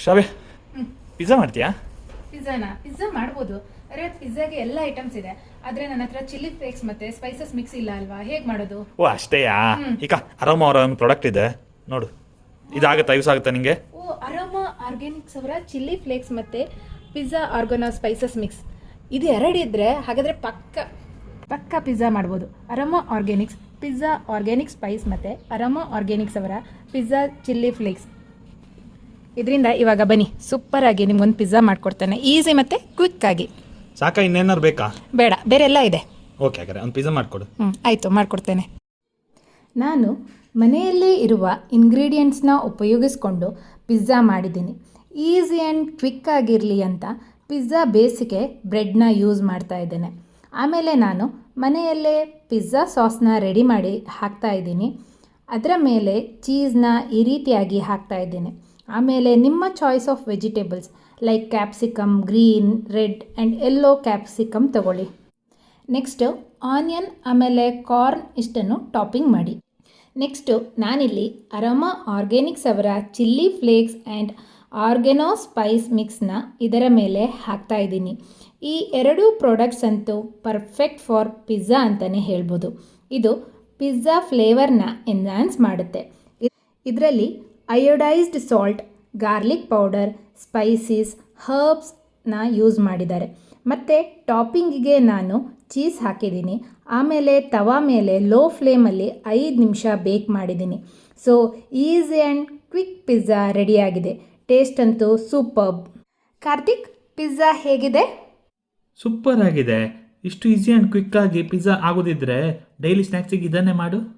ಶಾವೆ pizza ಮಾಡ್ತೀಯಾ? Pizza ಮಾಡ್ಬೋದು. ಅರೆ ಪಿಜ್ಜಾಗೆ ಎಲ್ಲ ಐಟಮ್ಸ್ ಇದೆ, ಆದ್ರೆ ನನ್ನ ಹತ್ರ ಚಿಲ್ಲಿ ಫ್ಲೇಕ್ಸ್ ಮತ್ತೆ ಸ್ಪೈಸಸ್ ಮಿಕ್ಸ್ ಇಲ್ಲ ಅಲ್ವಾ, ಹೇಗ್ ಮಾಡೋದು? ಓ ಅಷ್ಟೇಯಾ? ಈಗ ಅರೋಮಾ ಅವರ ಒಂದು ಪ್ರಾಡಕ್ಟ್ ಇದೆ ನೋಡು, ಇದಾಗುತ್ತಾ? ಯೂಸ್ ಆಗುತ್ತಾ ನಿಂಗೆ? ಓ, ಅರೋಮಾ ಆರ್ಗ್ಯಾನಿಕ್ಸ್ ಅವರ ಚಿಲ್ಲಿ ಫ್ಲೇಕ್ಸ್ ಮತ್ತೆ ಪಿಜ್ಜಾ ಆರ್ಗನೋ ಸ್ಪೈಸಸ್ ಮಿಕ್ಸ್ ಇದು ಎರಡಿದ್ರೆ ಹಾಗಾದ್ರೆ ಪಕ್ಕ ಪಿಜ್ಜಾ ಮಾಡ್ಬೋದು. Aroma Organics pizza organic Spice ಮತ್ತೆ ಅರೋಮಾ ಆರ್ಗ್ಯಾನಿಕ್ಸ್ ಅವರ ಪಿಜ್ಜಾ ಚಿಲ್ಲಿ ಫ್ಲೇಕ್ಸ್ ಇದರಿಂದ ಇವಾಗ ಬನ್ನಿ ಸೂಪರ್ ಆಗಿ ನಿಮ್ಗೊಂದು ಪಿಜ್ಜಾ ಮಾಡ್ಕೊಡ್ತೇನೆ, ಈಸಿ ಮತ್ತೆ ಕ್ವಿಕ್ ಆಗಿ. ಸಾಕಾ? ಇನ್ನೇನಾರು ಬೇಕಾ? ಬೇಡ, ಬೇರೆ ಎಲ್ಲ ಇದೆ. ಓಕೆ, ಹಾಗಾದ್ರೆ ಒಂದು ಪಿಜ್ಜಾ ಮಾಡಿಕೊಡು. ಆಯಿತು, ಮಾಡಿಕೊಡ್ತೇನೆ. ನಾನು ಮನೆಯಲ್ಲೇ ಇರುವ ಇಂಗ್ರೀಡಿಯೆಂಟ್ಸ್ನ ಉಪಯೋಗಿಸ್ಕೊಂಡು ಪಿಜ್ಜಾ ಮಾಡಿದ್ದೀನಿ. ಈಸಿ ಆ್ಯಂಡ್ ಕ್ವಿಕ್ ಆಗಿರಲಿ ಅಂತ ಪಿಜ್ಜಾ ಬೇಸಿಗೆ ಬ್ರೆಡ್ನ ಯೂಸ್ ಮಾಡ್ತಾ ಇದ್ದೇನೆ. ಆಮೇಲೆ ನಾನು ಮನೆಯಲ್ಲೇ ಪಿಜ್ಜಾ ಸಾಸ್ನ ರೆಡಿ ಮಾಡಿ ಹಾಕ್ತಾ ಇದ್ದೀನಿ. ಅದರ ಮೇಲೆ ಚೀಸ್ನ ಈ ರೀತಿಯಾಗಿ ಹಾಕ್ತಾ ಇದ್ದೇನೆ. ಆಮೇಲೆ ನಿಮ್ಮ choice of vegetables like capsicum, green, red and yellow capsicum ತಗೊಳ್ಳಿ. ನೆಕ್ಸ್ಟು ಆನಿಯನ್ ಆಮೇಲೆ ಕಾರ್ನ್ ಇಷ್ಟನ್ನು ಟಾಪಿಂಗ್ ಮಾಡಿ. ನೆಕ್ಸ್ಟು ನಾನಿಲ್ಲಿ ಅರೋಮಾ ಆರ್ಗ್ಯಾನಿಕ್ಸ್ ಅವರ ಚಿಲ್ಲಿ ಫ್ಲೇಕ್ಸ್ ಆ್ಯಂಡ್ ಆರ್ಗೆನೋ ಸ್ಪೈಸ್ ಮಿಕ್ಸ್ನ ಇದರ ಮೇಲೆ ಹಾಕ್ತಾ ಇದ್ದೀನಿ. ಈ ಎರಡೂ ಪ್ರಾಡಕ್ಟ್ಸ್ ಅಂತೂ ಪರ್ಫೆಕ್ಟ್ ಫಾರ್ ಪಿಜ್ಜಾ ಅಂತಲೇ ಹೇಳ್ಬೋದು. ಇದು ಪಿಜ್ಜಾ ಫ್ಲೇವರ್ನ ಎನ್ಹಾನ್ಸ್ ಮಾಡುತ್ತೆ. ಇದರಲ್ಲಿ iodized salt, garlic powder, spices, ಹರ್ಬ್ಸ್ನ ಯೂಸ್ ಮಾಡಿದ್ದಾರೆ. ಮತ್ತು ಟಾಪಿಂಗಿಗೆ ನಾನು ಚೀಸ್ ಹಾಕಿದ್ದೀನಿ. ಆಮೇಲೆ ತವಾ ಮೇಲೆ ಲೋ ಫ್ಲೇಮಲ್ಲಿ 5 ನಿಮಿಷ ಬೇಕ್ ಮಾಡಿದ್ದೀನಿ. So easy and quick pizza ರೆಡಿಯಾಗಿದೆ. ಟೇಸ್ಟ್ ಅಂತೂ ಸೂಪರ್ಬ್. ಕಾರ್ತಿಕ್, ಪಿಜ್ಜಾ ಹೇಗಿದೆ? ಸೂಪರ್ ಆಗಿದೆ. ಇಷ್ಟು ಈಸಿ ಆ್ಯಂಡ್ ಕ್ವಿಕ್ ಆಗಿ ಪಿಜ್ಜಾ ಆಗೋದಿದ್ರೆ ಡೈಲಿ ಸ್ನ್ಯಾಕ್ಸಿಗೆ ಇದನ್ನೇ ಮಾಡು.